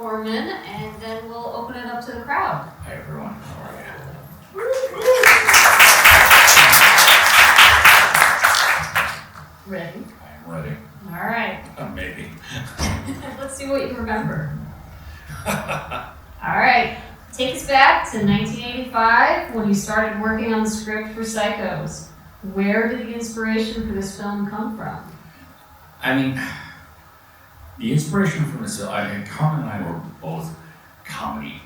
Gorman, and then we'll open it up to the crowd. Hi everyone, how are you? Ready? I am ready. All right. Maybe. Let's see what you remember. All right. Take us back to 1985 when you started working on the script for Psychos. Where did the inspiration for this film come from? I mean, the inspiration from this, Carmen and I were both comedy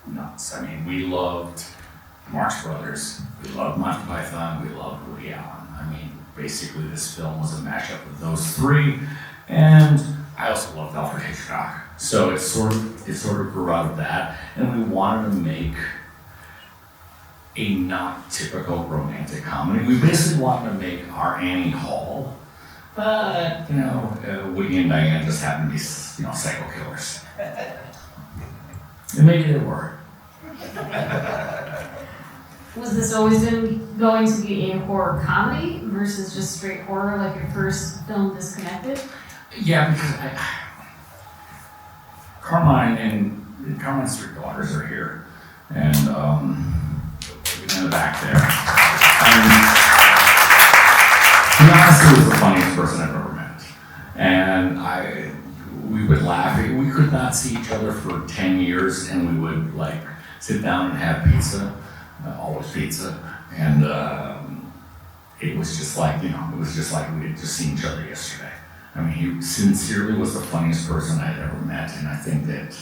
nuts. I mean, we loved Marx Brothers, we loved Monty Python, we loved Woody Allen. I mean, basically this film was a mashup of those three, and I also loved Alfred Hitchcock. So it sort of grew out of that, and we wanted to make a not typical romantic comedy. We basically wanted to make our Annie Hall, but Woody and Diane just happened to be psycho killers. And maybe they were. Was this always going to be a horror comedy versus just straight horror like your first film, Disconnected? Yeah, because Carmine's three daughters are here, and in the back there. He honestly was the funniest person I've ever met, and we would laugh. We could not see each other for 10 years, and we would sit down and have pizza, always pizza, and it was just like we had just seen each other yesterday. I mean, he sincerely was the funniest person I'd ever met, and I think that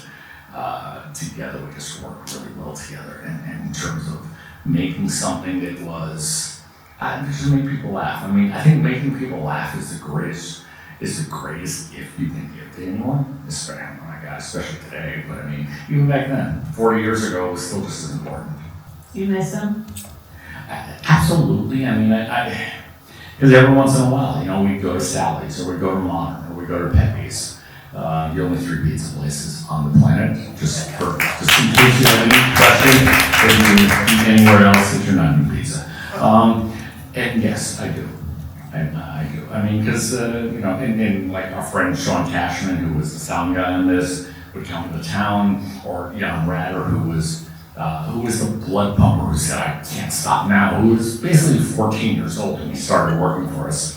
together we just worked really well together. And in terms of making something that was just make people laugh. I mean, I think making people laugh is the greatest gift you can give to anyone. Especially today. But I mean, even back then, 40 years ago, it was still just as important. You miss them? Absolutely. I mean, because every once in a while, we'd go to Sally's, or we'd go to Modern, or we'd go to Pepe's. The only three pizza places on the planet, just in case you have any question, if you eat anywhere else that you're not eating pizza. And yes, I do. I do. I mean, because, and like our friend Sean Cashman, who was the sound guy on this, would come to town, or Jan Ratter, who was the blood pumper who said, I can't stop now, who was basically 14 years old when he started working for us.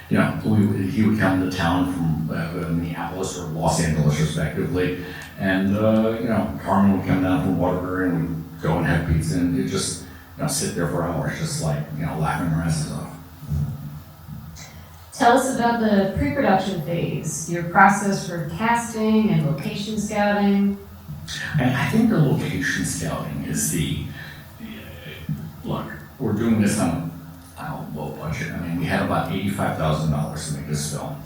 He would come to town from Minneapolis or Los Angeles, respectively, and Carmen would come down from Waterbury, and we'd go and have pizza, and we'd just sit there for hours, just laughing our asses off. Tell us about the pre-production phase, your process for casting and location scouting. And I think the location scouting is look, we're doing this on a low budget. I mean, we had about $85,000 to make this film.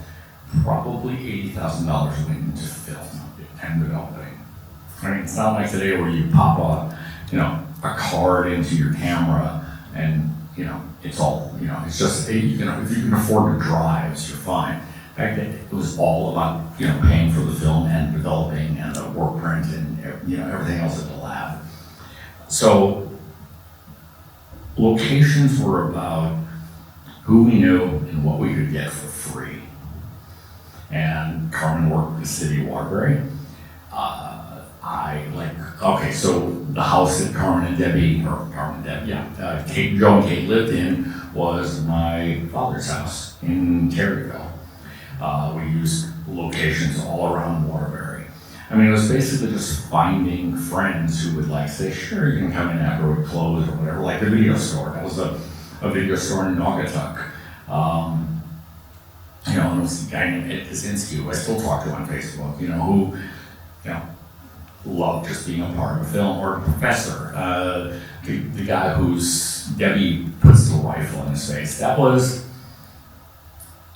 Probably $80,000 went into film and developing. I mean, it's not like today where you pop a card into your camera and, it's all, it's just, if you can afford the drives, you're fine. In fact, it was all about, paying for the film and developing and the work print and, everything else at the lab. So, locations were about who we knew and what we could get for free. And Carmen worked with the city of Waterbury. So the house that Joe and Kate lived in was my father's house in Terryville. We used locations all around Waterbury. I mean, it was basically just finding friends who would say, sure, you can come in after we close or whatever, like the video store. That was a video store in Naugatuck. And there was a guy named Ed Kaczynski, who I still talk to on Facebook, who, loved just being a part of a film, or a professor. The guy who's Debbie puts the rifle in his face. That was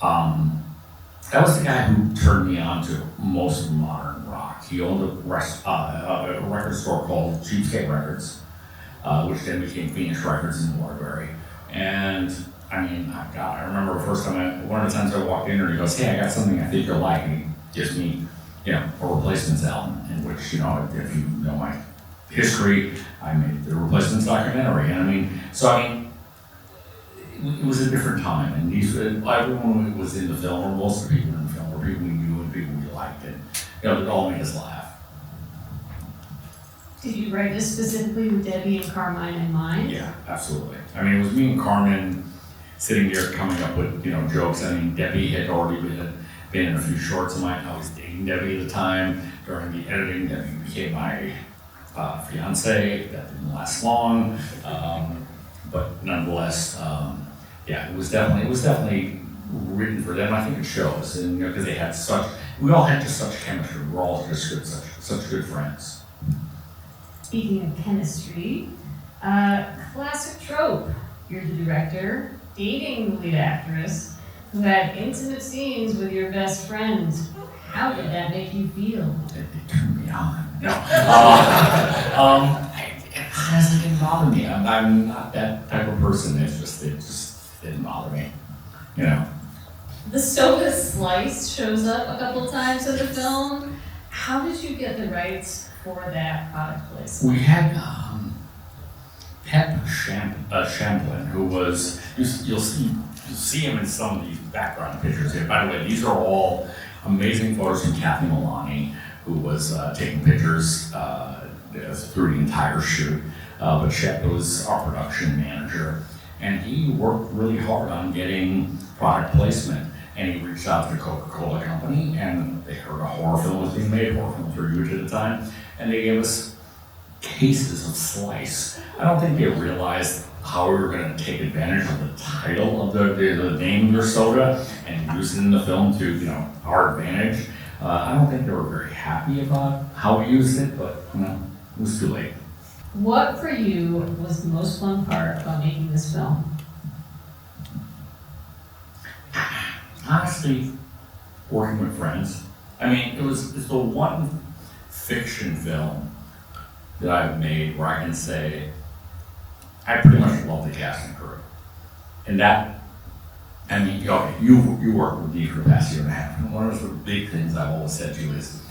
the guy who turned me on to most modern rock. He owned a record store called Cheapskate Records, which then became Phoenix Records in Waterbury. And I mean, I remember one of the times I walked in there, he goes, hey, I got something I think you'll like. And he gives me, a Replacements album, in which, if you know my history, I made the Replacements documentary. And it was a different time. And everyone was in the film, or most of the people in the film, were people we knew and people we liked. liked, and it all made us laugh. Did you write this specifically with Debbie and Carmine in mind? Yeah, absolutely. I mean, it was me and Carmen sitting there coming up with, jokes. I mean, Debbie had already been in a few shorts of mine. I was dating Debbie at the time. During the editing, Debbie became my fiance. That didn't last long. But nonetheless, it was definitely written for them. I think it shows, and because we all had just such chemistry. We were all just good, such good friends. Speaking of chemistry, classic trope. You're the director, dating the lead actress, who had intimate scenes with your best friend. How did that make you feel? It turned me on. No. It honestly didn't bother me. I'm not that type of person. It just didn't bother me. The soda slice shows up a couple times in the film. How did you get the rights for that product placement? We had Pep Champlin, who was, you'll see him in some of these background pictures here. By the way, these are all amazing photos from Kathy Milani, who was taking pictures through the entire shoot. But Shep was our production manager, and he worked really hard on getting product placement. And he reached out to the Coca-Cola company, and they heard a horror film was being made. Horror films were huge at the time, and they gave us cases of Slice. I don't think they realized how we were going to take advantage of the title of the name of their soda and use it in the film to, our advantage. I don't think they were very happy about how we used it, but it was too late. What for you was the most fun part about making this film? Honestly, working with friends. I mean, it's the one fiction film that I've made where I can say I pretty much love the cast and crew. And that, I mean, you work with me for the past year and a half. And one of the big things I've always said to you is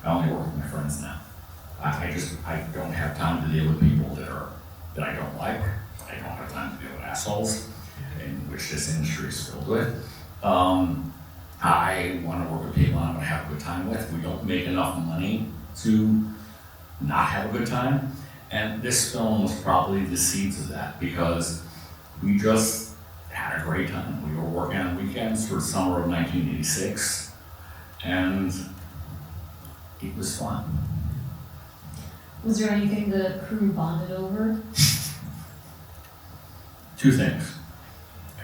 I only work with my friends now. I don't have time to deal with people that I don't like. I don't have time to deal with assholes, in which this industry is filled with. I want to work with people I'm going to have a good time with. We don't make enough money to not have a good time. And this film was probably the seeds of that, because we just had a great time. We were working on weekends for the summer of 1986, and it was fun. Was there anything the crew bonded over? Two things.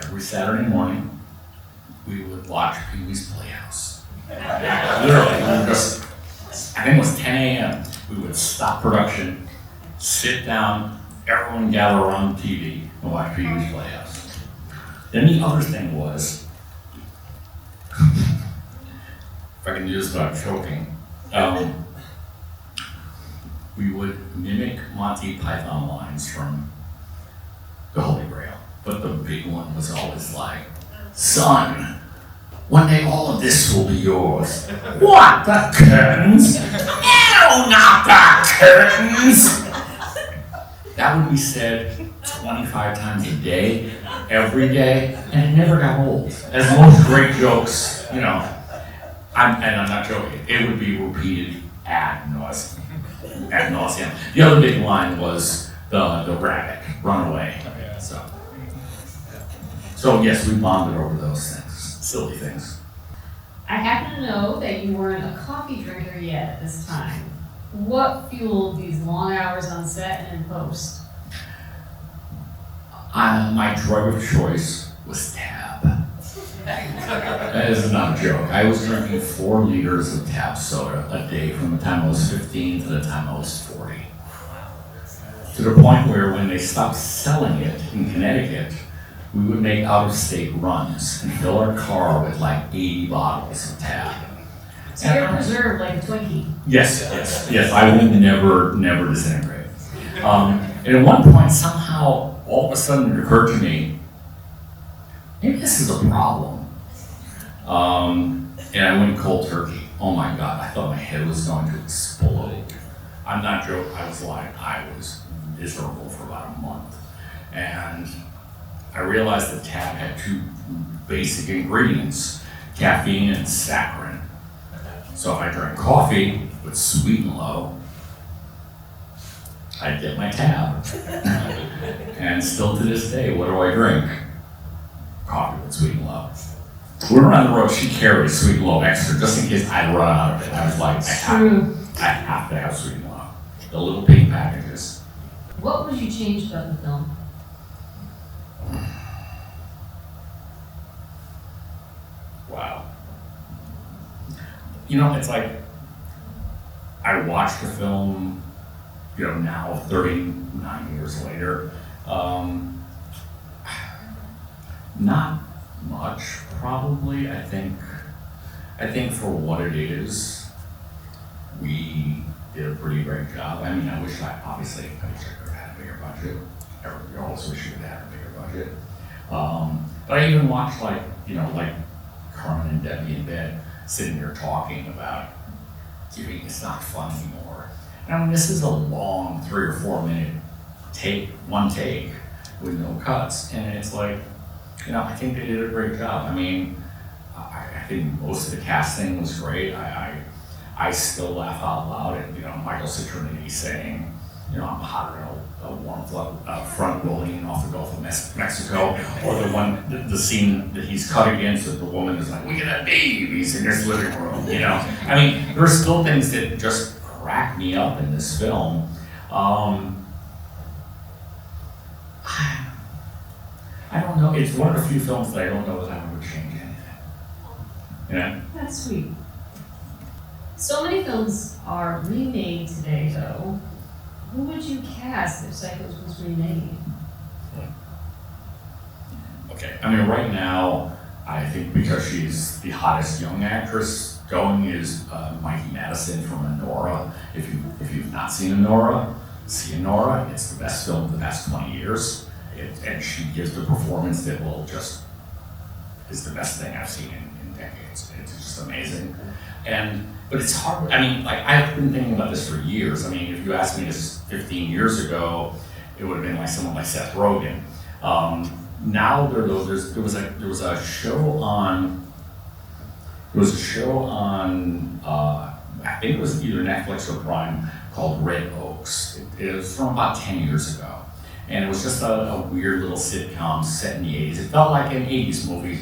Every Saturday morning, we would watch Pee-wee's Playhouse. Literally, I think it was 10 a.m. We would stop production, sit down, everyone gather around the TV and watch Pee-wee's Playhouse. Then the other thing was, if I can do this without choking, we would mimic Monty Python lines from The Holy Grail. But the big one was always like, "Son, one day all of this will be yours." "What, the curtains?" "No, not the curtains." That would be said 25 times a day, every day, and it never got old. As most great jokes, I'm not joking, it would be repeated ad nauseum. The other big line was the rabbit, run away. So yes, we bonded over those things, silly things. I happen to know that you weren't a coffee drinker yet at this time. What fueled these long hours on set and in post? My drug of choice was Tab. That is not a joke. I was drinking 4 liters of Tab soda a day from the time I was 15 to the time I was 40. To the point where when they stopped selling it in Connecticut, we would make out-of-state runs and fill our car with like 80 bottles of Tab. So you're preserved like a Twinkie. Yes. I would never disintegrate. And at one point, somehow, all of a sudden it occurred to me, maybe this is a problem. And I went cold turkey. Oh my God, I thought my head was going to explode. I'm not joking, I was lying. I was miserable for about a month. And I realized that Tab had 2 basic ingredients, caffeine and saccharin. So if I drank coffee with sweet and low, I'd get my tab. And still to this day, what do I drink? Coffee with sweet and low. When we're on the road, she carries sweet and low extra just in case I run out of it. I was like, I have to have sweet and low. The little pink packages. What would you change about the film? Wow. You know, it's like, I watched the film, now 39 years later. Not much, probably. I think for what it is, we did a pretty great job. I mean, I wish I could have had a bigger budget. Everybody also wish you could have had a bigger budget. But I even watched like Carmen and Debbie in bed sitting here talking about, it's not fun anymore. And I mean, this is a long 3 or 4 minute one take with no cuts. And it's like, I think they did a great job. I mean, I think most of the casting was great. I still laugh out loud at, Michael Citronini saying, I'm hotter than a warm front rolling off the Gulf of Mexico, or the scene that he's cut against that the woman is like, look at that babies in this living room, I mean, there are still things that just crack me up in this film. I don't know, it's one of the few films that I don't know that I would change anything. That's sweet. So many films are remade today, though. Who would you cast if Psychos was remade? Okay, I mean, right now, I think because she's the hottest young actress going is Mikey Madison from Anora. If you've not seen Anora, see Anora. It's the best film of the past 20 years. And she gives the performance that is the best thing I've seen in decades. It's just amazing. But it's hard, I mean, like, I've been thinking about this for years. I mean, if you asked me this 15 years ago, it would have been like someone like Seth Rogen. Now there was a show on, I think it was either Netflix or Prime, called Red Oaks. It was from about 10 years ago. And it was just a weird little sitcom set in the 80s. It felt like an 80s movie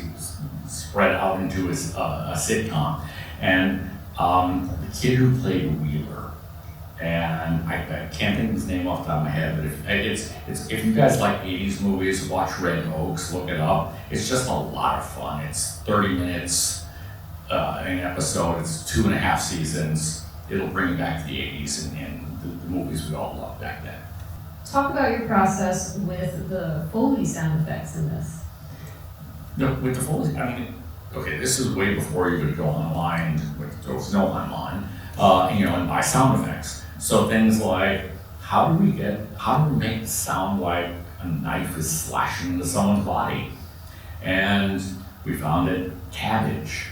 spread out into a sitcom. And the kid who played Wheeler, and I can't think of his name off the top of my head, but if you guys like 80s movies, watch Red Oaks, look it up. It's just a lot of fun. It's 30 minutes an episode. It's 2.5 seasons. It'll bring you back to the 80s and the movies we all loved back then. Talk about your process with the Foley sound effects in this. With the Foley, I mean, okay, this is way before you would go online, there was no online, and buy sound effects. So things like, how do we make it sound like a knife is slashing into someone's body? And we found it cabbage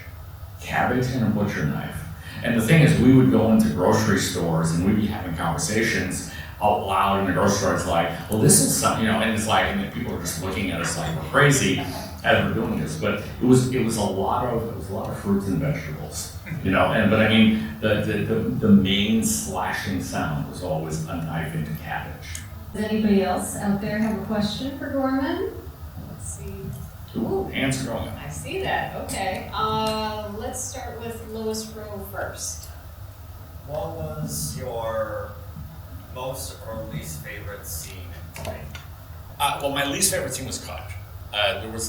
and a butcher knife. And the thing is, we would go into grocery stores and we'd be having conversations out loud in the grocery store. It's like, well, this is something, and it's like, and then people are just looking at us like we're crazy as we're doing this. But it was a lot of fruits and vegetables, but I mean, the main slashing sound was always a knife into cabbage. Does anybody else out there have a question for Gorman? Let's see. Ooh, hands are going up. I see that. Okay. Let's start with Lois Rowe first. What was your most or least favorite scene in play? Well, my least favorite scene was cut. There were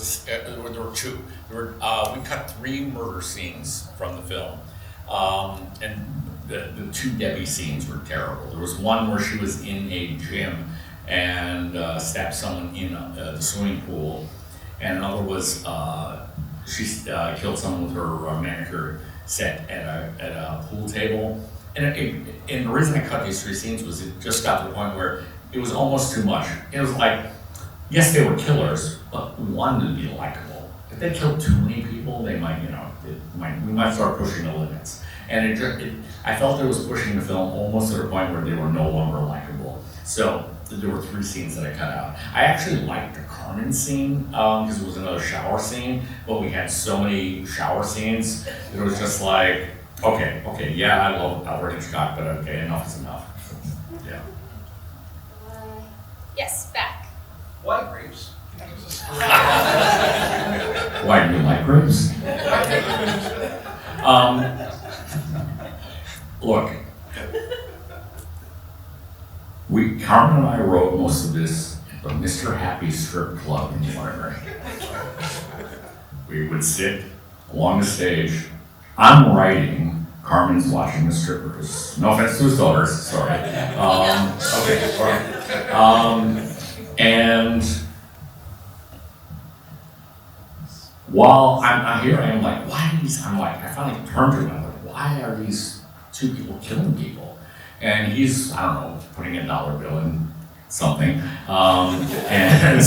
two. We cut 3 murder scenes from the film, and the 2 Debbie scenes were terrible. There was one where she was in a gym and stabbed someone in the swimming pool, and another was she killed someone with her manicure set at a pool table. And the reason I cut these 3 scenes was it just got to the point where it was almost too much. It was like, yes, they were killers, but we wanted to be likable. If they killed too many people, they might, we might start pushing the limits. And I felt it was pushing the film almost to the point where they were no longer likable. So there were 3 scenes that I cut out. I actually liked the Carmen scene because it was another shower scene, but we had so many shower scenes that it was just like, Okay, yeah, I love Alfred Hitchcock, but okay, enough is enough. Yeah. Yes, back. Why grapes? Why do you like grapes? Look, Carmen and I wrote most of this at the Mr. Happy Strip Club in the library. We would sit along the stage. I'm writing, Carmen's watching the strippers. No offense to his daughters, sorry. Okay, all right. And while I'm here, I'm like, why are these? I finally turned to him. I'm like, why are these two people killing people? And he's, I don't know, putting a dollar bill in something. And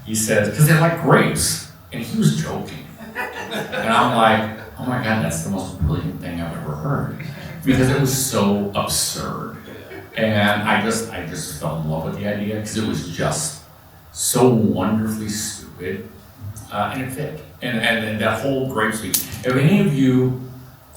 he says, because they like grapes. And he was joking. And I'm like, oh my God, that's the most brilliant thing I've ever heard. Because it was so absurd. And I just fell in love with the idea because it was just so wonderfully stupid. And it fit. And that whole grape speech. If any of you,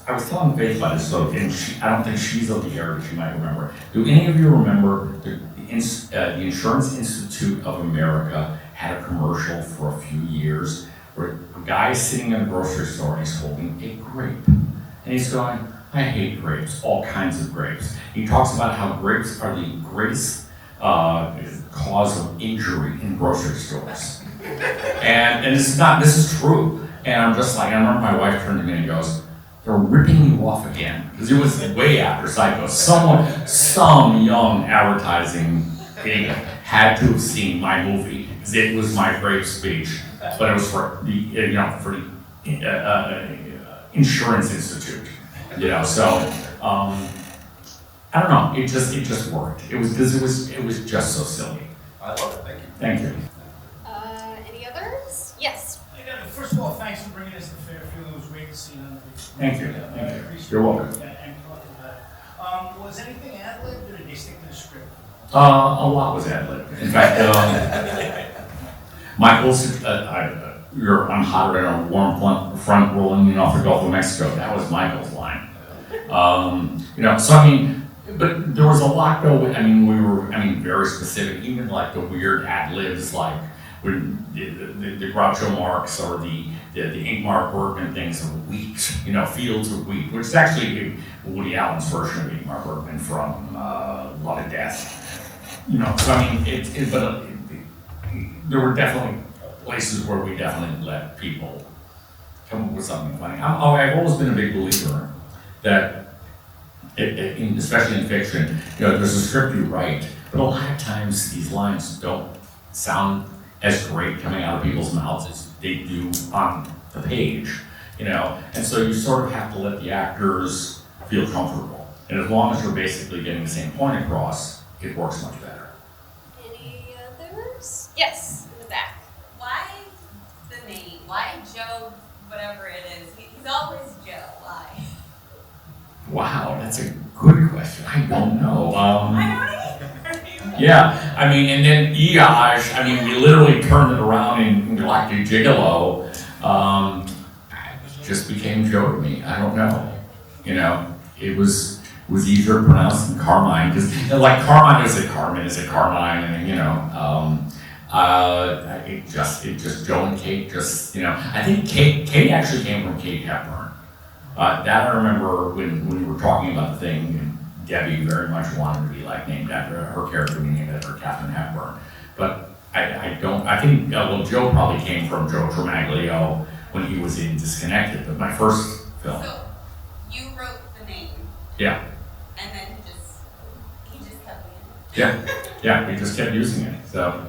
I was telling Faith about this, so and I don't think she's of the era, she might remember. Do any of you remember the Insurance Institute of America had a commercial for a few years where a guy is sitting in a grocery store and he's holding a grape. And he's going, I hate grapes, all kinds of grapes. He talks about how grapes are the greatest cause of injury in grocery stores. And this is true. And I'm just like, I remember my wife turned to me and goes, they're ripping you off again. Because it was way after Psycho. Some young advertising idiot had to have seen my movie. Because it was my grape speech. But it was for the Insurance Institute. So I don't know. It just worked. It was just so silly. I love it, thank you. Thank you. Any others? Yes. First of all, thanks for bringing us to Fairfield. It was great to see you on the big screen. Thank you. I appreciate You're welcome. it. And talking about it. Was anything ad-libbed or did they stick to the script? A lot was ad-libbed. In fact, Michael's, I'm hotter than a warm front rolling off the Gulf of Mexico. That was Michael's line. But there was a lot though. We were very specific, even like the weird ad-libs, like when the Groucho Marx or the Ingmar Bergman things of wheat, fields of wheat, which is actually Woody Allen's version of Ingmar Bergman from Love and Death. There were definitely places where we definitely let people come up with something funny. I've always been a big believer that, especially in fiction, there's a script you write, but a lot of times these lines don't sound as great coming out of people's mouths as they do on the page, and so you sort of have to let the actors feel comfortable. And as long as you're basically getting the same point across, it works much better. Any others? Yes, in the back. Why the name? Why Joe, whatever it is? He's always Joe. Why? Wow, that's a good question. I don't know. I don't either. Yeah, and then Eosh, we literally turned it around in Galactic Gigolo. Just became Joe to me. I don't know. It was easier to pronounce than Carmine, because like Carmine is a Carmen, is a Carmine, and it just Joe and Kate I think Kate actually came from Kate Hepburn. That I remember when we were talking about the thing, and Debbie very much wanted to be named after her character, being named after Katharine Hepburn. But I think Joe probably came from Joe Tremaglio when he was in Disconnected, but my first film. So you wrote the name. Yeah. And then he just kept using it. Yeah, we just kept using it. So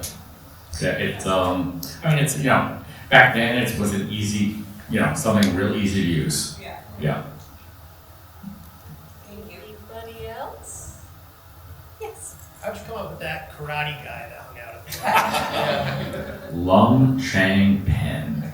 yeah, it's back then it was an easy, something real easy to use. Yeah. Yeah. Thank you. Anybody else? Yes. How'd you come up with that karate guy that hung out at the Lum Chang Pen.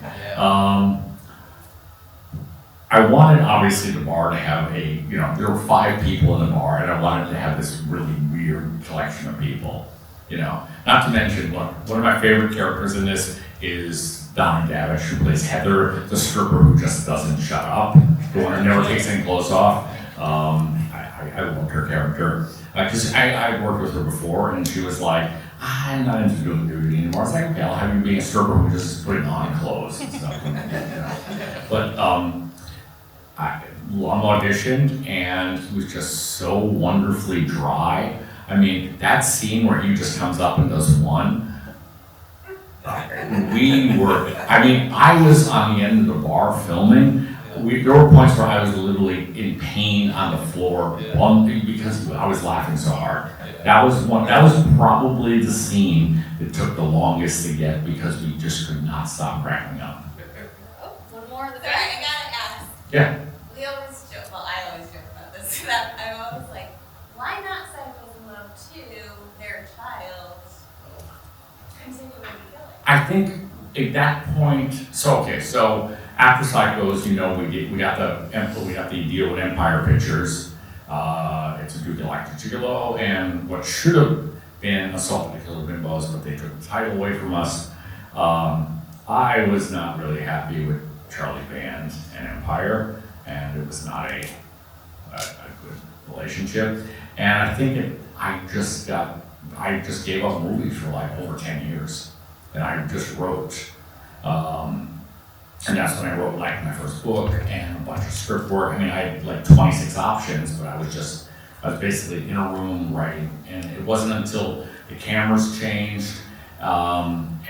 I wanted, obviously, the bar to have there were 5 people in the bar, and I wanted to have this really weird collection of people, Not to mention, one of my favorite characters in this is Donna Davish, who plays Heather, the stripper who just doesn't shut up, the one who never takes any clothes off. I loved her character because I worked with her before, and she was like, I'm not into doing nudity anymore. I was like, okay, I'll have you being a stripper who just is putting on clothes and stuff. But I auditioned, and he was just so wonderfully dry. I mean, that scene where he just comes up and does one. I was on the end of the bar filming. There were points where I was literally in pain on the floor because I was laughing so hard. That was probably the scene that took the longest to get because we just could not stop cracking up. Oh, one more in the back. I gotta ask. Yeah. We always joke, well, I always joke about this, that I'm always like, why not Psychos in Love 2, their child, continuing to kill it? I think at that point, so after Psychos, we got the deal with Empire Pictures. It's a Duke Galactic Gigolo, and what should have been Assault to Kill the Bimbos, but they took the title away from us. I was not really happy with Charlie Band and Empire, and it was not a good relationship. And I think I just gave up movies for like over 10 years, and I just wrote. And that's when I wrote like my first book and a bunch of script work. I mean, I had like 26 options, but I was basically in a room writing. And it wasn't until the cameras changed and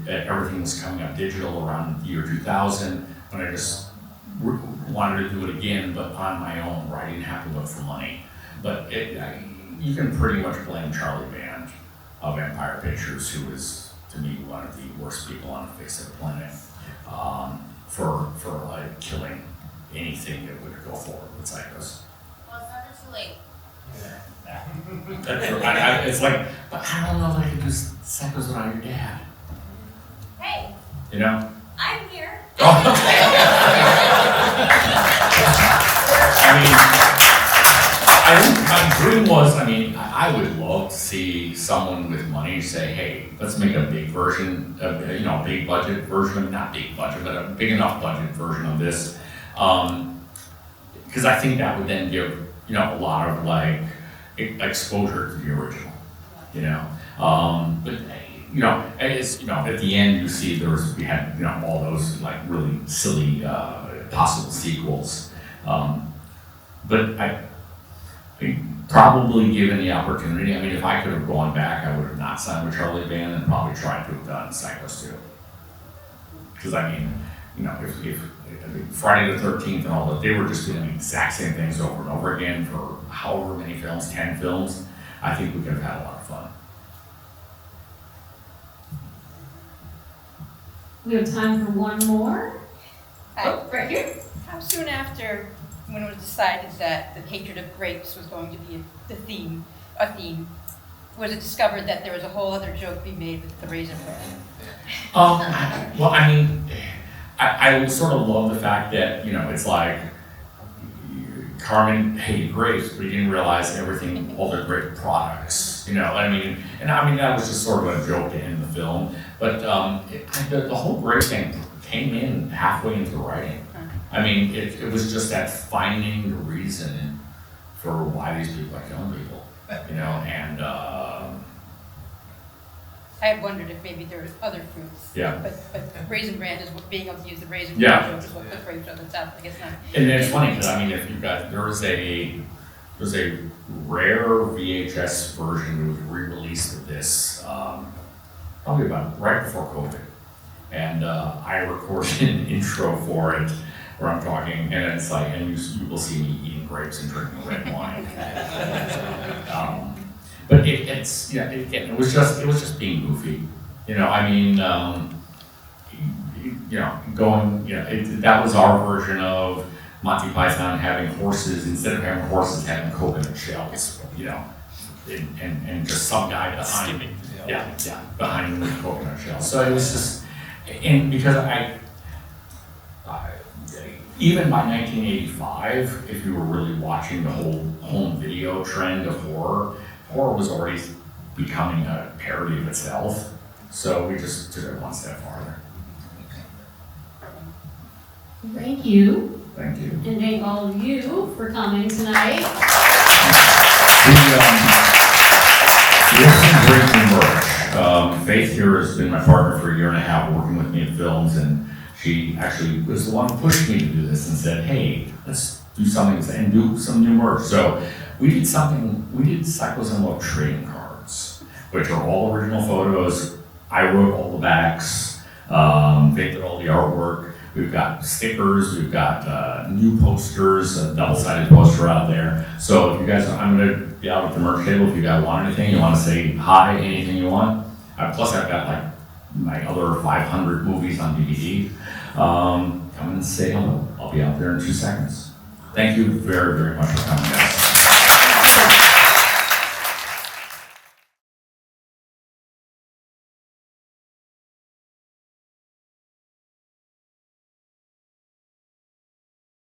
everything was coming up digital around the year 2000 when I just wanted to do it again, but on my own, where I didn't have to look for money. But you can pretty much blame Charlie Band of Empire Pictures, who is, to me, one of the worst people on the face of the planet. For like killing anything that would go forward with Psychos. Well, it's never too late. It's like, but I don't know that I could do Psychos without your dad. Hey, You know? I'm here. I think my dream was, I would love to see someone with money say, hey, let's make a big version, a big budget version, not big budget, but a big enough budget version of this. Because I think that would then give, a lot of like exposure to the original, But, it's, at the end you see we had, all those like really silly possible sequels. But I probably given the opportunity, if I could have gone back, I would have not signed with Charlie Band and probably tried to have done Psychos 2. Because if Friday the 13th and all that, they were just doing the exact same things over and over again for however many films, 10 films, I think we could have had a lot of fun. We have time for one more. Oh, right here. How soon after, when it was decided that the hatred of grapes was going to be a theme, was it discovered that there was a whole other joke being made with the raisin bread? I sort of love the fact that, it's like Carmen hated grapes, but he didn't realize all their great products, and that was just sort of a joke to end the film. But the whole grape thing came in halfway into the writing. It was just that finding the reason for why these people are killing people, and I had wondered if maybe there was other fruits. Yeah. But raisin bran is being able to use the raisin Yeah. bran joke is what the grapes are. That's I guess not. And it's funny because if you guys, there's a rare VHS version that was re-released of this, probably about right before COVID, and I recorded an intro for it where I'm talking, and it's like, and you will see me eating grapes and drinking red wine. But it was just being goofy, that was our version of Monty Python having horses, instead of having horses, having coconut shells, and just some guy behind, behind the coconut shell. So it was just, and because even by 1985, if you were really watching the whole home video trend of horror was already becoming a parody of itself. So we just took it one step farther. Thank you, Thank you. and thank all of you for coming tonight. We have some great new merch. Faith here has been my partner for a year and a half, working with me in films, and she actually was the one who pushed me to do this and said, hey, let's do something and do some new merch. So we did Psychos in Love trading cards, which are all original photos. I wrote all the backs. They did all the artwork. We've got stickers, we've got new posters, a double-sided poster out there. So if you guys, I'm gonna be out at the merch table. If you guys want anything, you wanna say hi, anything you want. Plus I've got like my other 500 movies on DVD. Come and say hello. I'll be out there in 2 seconds. Thank you very, very much for coming, guys.